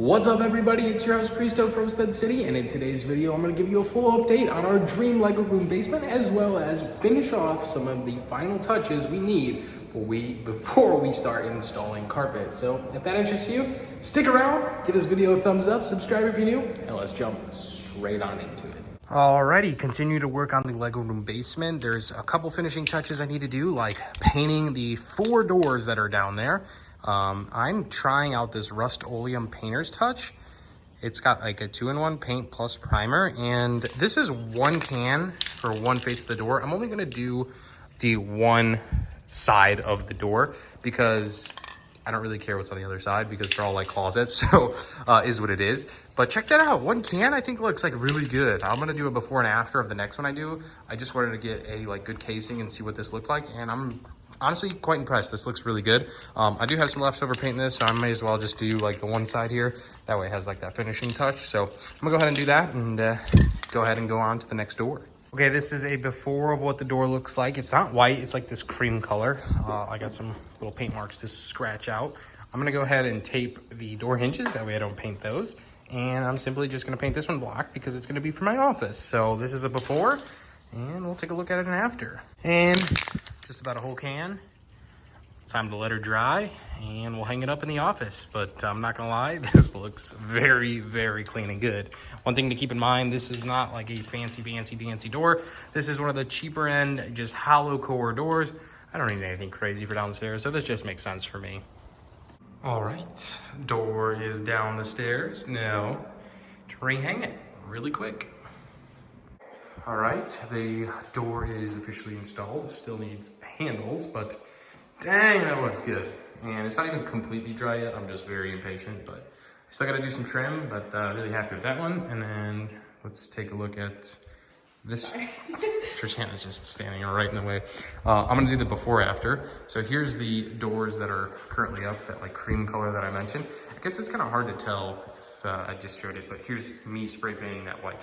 What's up everybody, it's your host Cristo from Stud City, and in today's video I'm going to give you a full update on our dream Lego room basement, as well as finish off some of the final touches we need before we start installing carpet. So if that interests you, stick around, give this video a thumbs up, subscribe if you're new, and let's jump straight on into it. Alrighty, continue to work on the Lego room basement. There's a couple finishing touches I need to do, like painting the 4 doors that are down there. I'm trying out this Rust-Oleum Painter's Touch. It's got like a 2-in-1 paint plus primer, and this is 1 can for one face of the door. I'm only gonna do the one side of the door because I don't really care what's on the other side because they're all like closets, so is what it is. But check that out, 1 can I think looks like really good. I'm gonna do a before and after of the next one I do. I just wanted to get a like good casing and see what this looked like, and I'm honestly quite impressed. This looks really good. I do have some leftover paint in this, so I may as well just do like the one side here. That way it has like that finishing touch. So I'm gonna go ahead and do that and go ahead and go on to the next door. Okay, this is a before of what the door looks like. It's not white, it's like this cream color. I got some little paint marks to scratch out. I'm gonna go ahead and tape the door hinges, that way I don't paint those. And I'm simply just gonna paint this one black because it's gonna be for my office. So this is a before, and we'll take a look at it an after. And just about a whole can. Time to let her dry, and we'll hang it up in the office. But I'm not gonna lie, this looks very, very clean and good. One thing to keep in mind, this is not like a fancy door. This is one of the cheaper end, just hollow core doors. I don't need anything crazy for downstairs, so this just makes sense for me. All right, door is down the stairs. Now to rehang it really quick. All right, the door is officially installed. It still needs handles, but dang, that looks good. And it's not even completely dry yet. I'm just very impatient, but I still gotta do some trim, but really happy with that one. And then let's take a look at this. Trishan is just standing right in the way. I'm gonna do the before after. So here's the doors that are currently up, that like cream color that I mentioned. I guess it's kind of hard to tell if I just showed it, but here's me spray painting that white.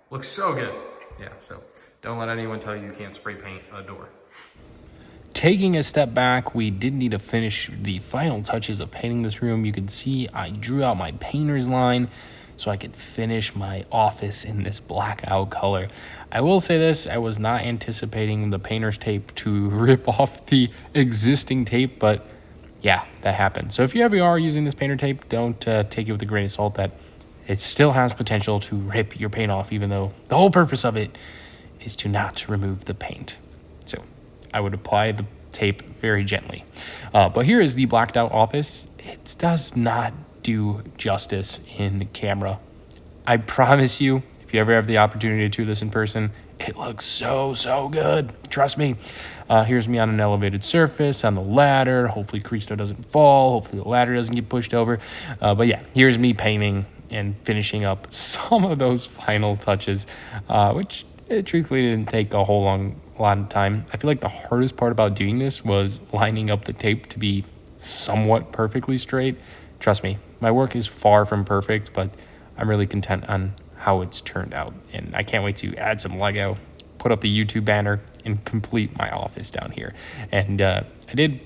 Looks so good. Yeah, so don't let anyone tell you you can't spray paint a door. Taking a step back, we did need to finish the final touches of painting this room. You can see I drew out my painter's line so I could finish my office in this blackout color. I will say this, I was not anticipating the painter's tape to rip off the existing tape, but yeah, that happened. So if you ever are using this painter tape, don't take it with a grain of salt that it still has potential to rip your paint off, even though the whole purpose of it is to not remove the paint. So I would apply the tape very gently. But here is the blacked out office. It does not do justice in camera. I promise you, if you ever have the opportunity to do this in person, it looks so, so good. Trust me. Here's me on an elevated surface, on the ladder. Hopefully Cristo doesn't fall. Hopefully the ladder doesn't get pushed over. But yeah, here's me painting and finishing up some of those final touches, which truthfully didn't take a whole lot of time. I feel like the hardest part about doing this was lining up the tape to be somewhat perfectly straight. Trust me, my work is far from perfect, but I'm really content on how it's turned out. And I can't wait to add some Lego, put up the YouTube banner, and complete my office down here. And I did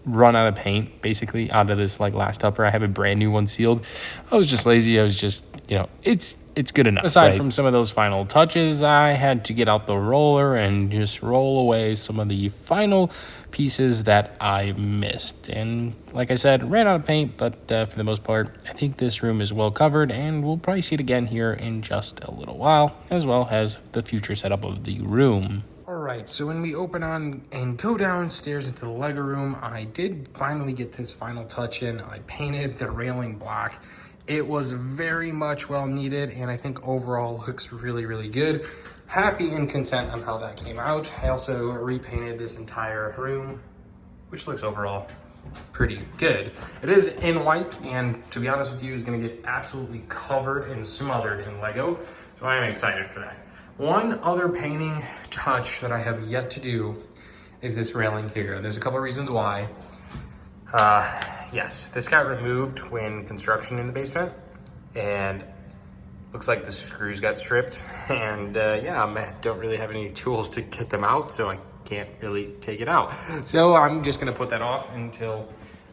run out of paint basically out of this like last upper. I have a brand new one sealed. I was just lazy. I was just, it's good enough. Aside from some of those final touches, I had to get out the roller and just roll away some of the final pieces that I missed. And like I said, ran out of paint, but for the most part, I think this room is well covered, and we'll probably see it again here in just a little while, as well as the future setup of the room. All right, so when we open on and go downstairs into the Lego room, I did finally get this final touch in. I painted the railing black. It was very much well needed, and I think overall looks really, really good. Happy and content on how that came out. I also repainted this entire room, which looks overall pretty good. It is in white, and to be honest with you, is gonna get absolutely covered and smothered in Lego, so I am excited for that. One other painting touch that I have yet to do is this railing here. There's a couple of reasons why. Yes, this got removed when construction in the basement, and looks like the screws got stripped. And yeah, I don't really have any tools to get them out, so I can't really take it out. So I'm just gonna put that off until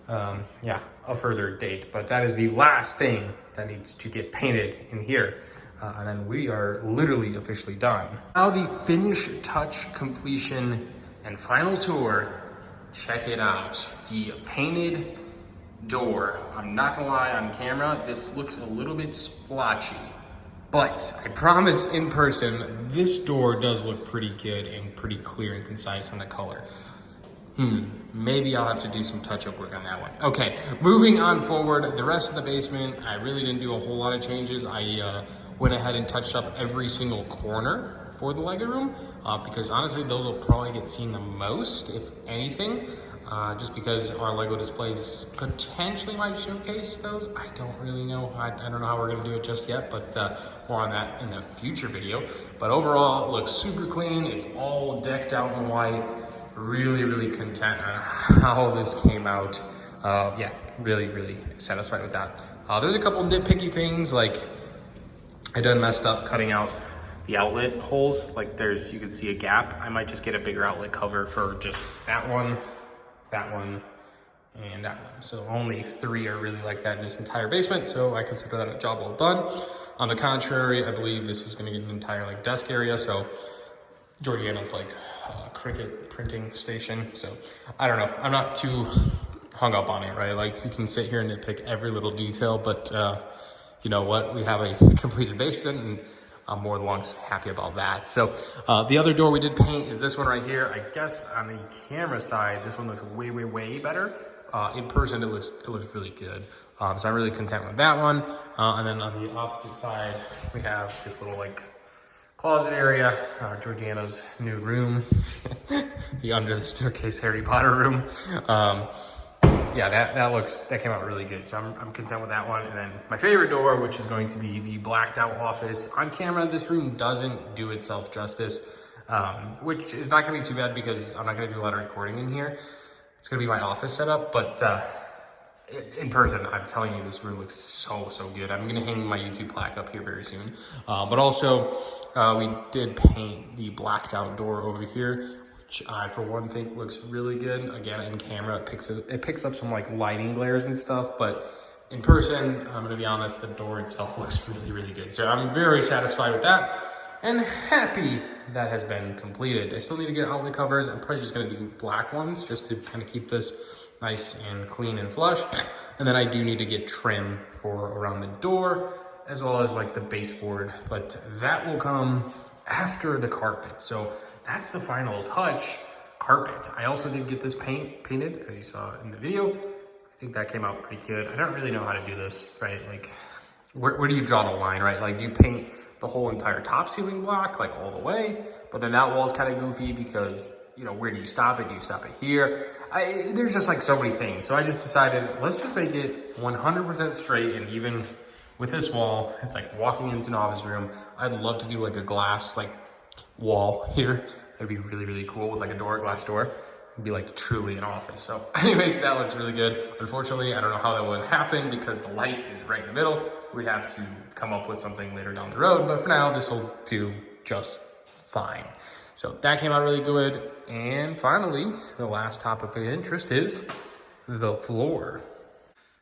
yeah, a further date. But that is the last thing that needs to get painted in here. And then we are literally officially done. Now the finish touch completion and final tour. Check it out. The painted door. I'm not gonna lie, on camera, this looks a little bit splotchy. But I promise in person, this door does look pretty good and pretty clear and concise on the color. Maybe I'll have to do some touch-up work on that one. Okay, moving on forward, the rest of the basement, I really didn't do a whole lot of changes. I went ahead and touched up every single corner for the Lego room because honestly, those will probably get seen the most, if anything, just because our Lego displays potentially might showcase those. I don't really know. I don't know how we're gonna do it just yet, but more on that in the future video. But overall, it looks super clean. It's all decked out in white. Really, really content on how this came out. Yeah, really, really satisfied with that. There's a couple nitpicky things, like I done messed up cutting out the outlet holes. Like you can see a gap. I might just get a bigger outlet cover for just that one, and that one. So only 3 are really like that in this entire basement. So I consider that a job well done. On the contrary, I believe this is gonna get an entire like desk area. So Georgiana's like Cricut printing station. So I don't know, I'm not too hung up on it, right? Like you can sit here and nitpick every little detail, but you know what, we have a completed basement and I'm more than once happy about that. So the other door we did paint is this one right here. I guess on the camera side, this one looks way, way, way better. In person, it looks really good. So I'm really content with that one. And then on the opposite side, we have this little like closet area, Georgiana's new room, the under the staircase Harry Potter room. Yeah, that came out really good. So I'm content with that one. And then my favorite door, which is going to be the blacked out office. On camera, this room doesn't do itself justice, which is not gonna be too bad because I'm not gonna do a lot of recording in here. It's gonna be my office setup, but in person, I'm telling you, this room looks so, so good. I'm gonna hang my YouTube plaque up here very soon. But also, we did paint the blacked out door over here, which I, for one, think looks really good. Again, in camera, it picks up some like lighting glares and stuff, but in person, I'm gonna be honest, the door itself looks really, really good. So I'm very satisfied with that and happy that has been completed. I still need to get outlet covers. I'm probably just gonna do black ones just to kind of keep this nice and clean and flush. And then I do need to get trim for around the door as well as like the baseboard, but that will come after the carpet. So that's the final touch, carpet. I also did get this painted, as you saw in the video. I think that came out pretty good. I don't really know how to do this, right? Like, where do you draw the line, right? Like, do you paint the whole entire top ceiling block, like all the way? But then that wall is kind of goofy because, you know, where do you stop it? Do you stop it here? There's just like so many things. So I just decided, let's just make it 100% straight. And even with this wall, it's like walking into an office room. I'd love to do like a glass like wall here. That'd be really, really cool with like a glass door. It'd be like truly an office. So anyways, that looks really good. Unfortunately, I don't know how that would happen because the light is right in the middle. We'd have to come up with something later down the road. But for now, this will do just fine. So that came out really good. And finally, the last topic of interest is the floor.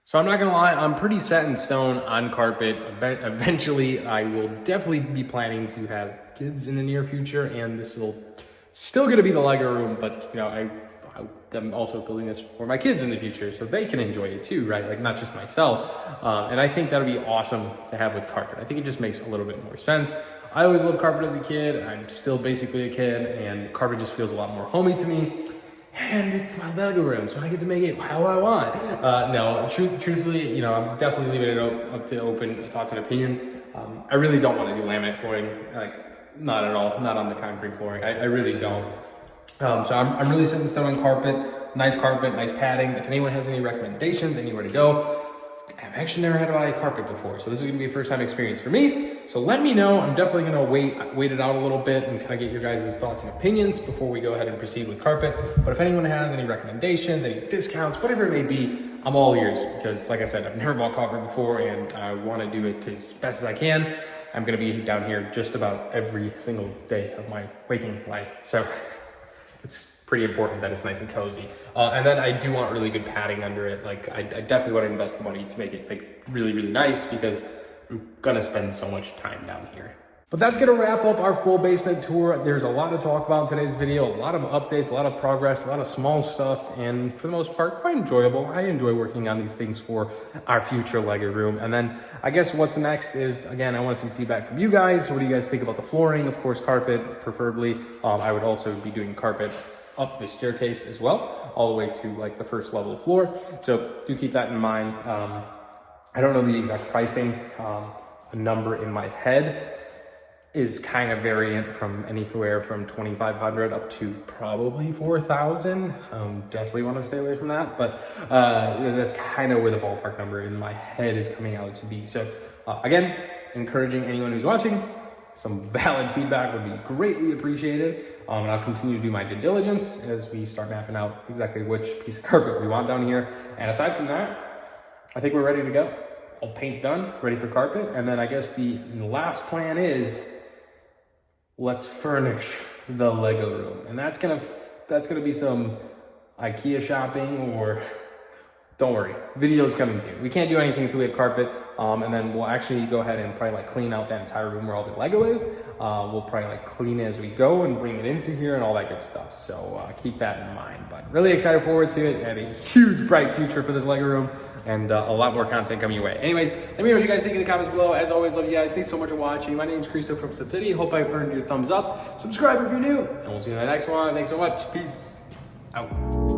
So I'm not gonna lie, I'm pretty set in stone on carpet. Eventually, I will definitely be planning to have kids in the near future, and this will still gonna be the Lego room, but you know, I'm also building this for my kids in the future so they can enjoy it too, right? Like not just myself. And I think that'll be awesome to have with carpet. I think it just makes a little bit more sense. I always loved carpet as a kid. I'm still basically a kid, and carpet just feels a lot more homey to me. And it's my Lego room, so I get to make it how I want. No, truthfully, you know, I'm definitely leaving it up to open thoughts and opinions. I really don't want to do laminate flooring, like not at all, not on the concrete flooring. I really don't. So I'm really setting stone on carpet, nice padding. If anyone has any recommendations, anywhere to go, I've actually never had to buy a carpet before, so this is gonna be a first time experience for me. So let me know. I'm definitely gonna wait it out a little bit and kind of get your guys' thoughts and opinions before we go ahead and proceed with carpet. But if anyone has any recommendations, any discounts, whatever it may be, I'm all ears because like I said, I've never bought carpet before and I wanna do it as best as I can. I'm gonna be down here just about every single day of my waking life. So pretty important that it's nice and cozy. And then I do want really good padding under it. Like I definitely want to invest the money to make it like really, really nice because I'm gonna spend so much time down here. But that's gonna wrap up our full basement tour. There's a lot to talk about in today's video, a lot of updates, a lot of progress, a lot of small stuff, and for the most part, quite enjoyable. I enjoy working on these things for our future Lego room. And then I guess what's next is, again, I want some feedback from you guys. What do you guys think about the flooring? Of course, carpet, preferably. I would also be doing carpet up the staircase as well, all the way to like the first level floor. So do keep that in mind. I don't know the exact pricing. A number in my head is kind of variant from anywhere from 2,500 up to probably 4,000. Definitely want to stay away from that, but that's kind of where the ballpark number in my head is coming out to be. So again, encouraging anyone who's watching, some valid feedback would be greatly appreciated. And I'll continue to do my due diligence as we start mapping out exactly which piece of carpet we want down here. And aside from that, I think we're ready to go. All paint's done, ready for carpet. And then I guess the last plan is, let's furnish the Lego room. And that's gonna be some IKEA shopping, or don't worry, video's coming soon. We can't do anything until we have carpet. And then we'll actually go ahead and probably like clean out that entire room where all the Lego is. We'll probably like clean it as we go and bring it into here and all that good stuff. So keep that in mind. But really excited forward to it, and a huge bright future for this Lego room, and a lot more content coming your way. Anyways, let me know what you guys think in the comments below. As always, love you guys. Thanks so much for watching. My name is Cristo from Stud City. Hope I've earned your thumbs up. Subscribe if you're new, and we'll see you in the next one. Thanks so much. Peace out.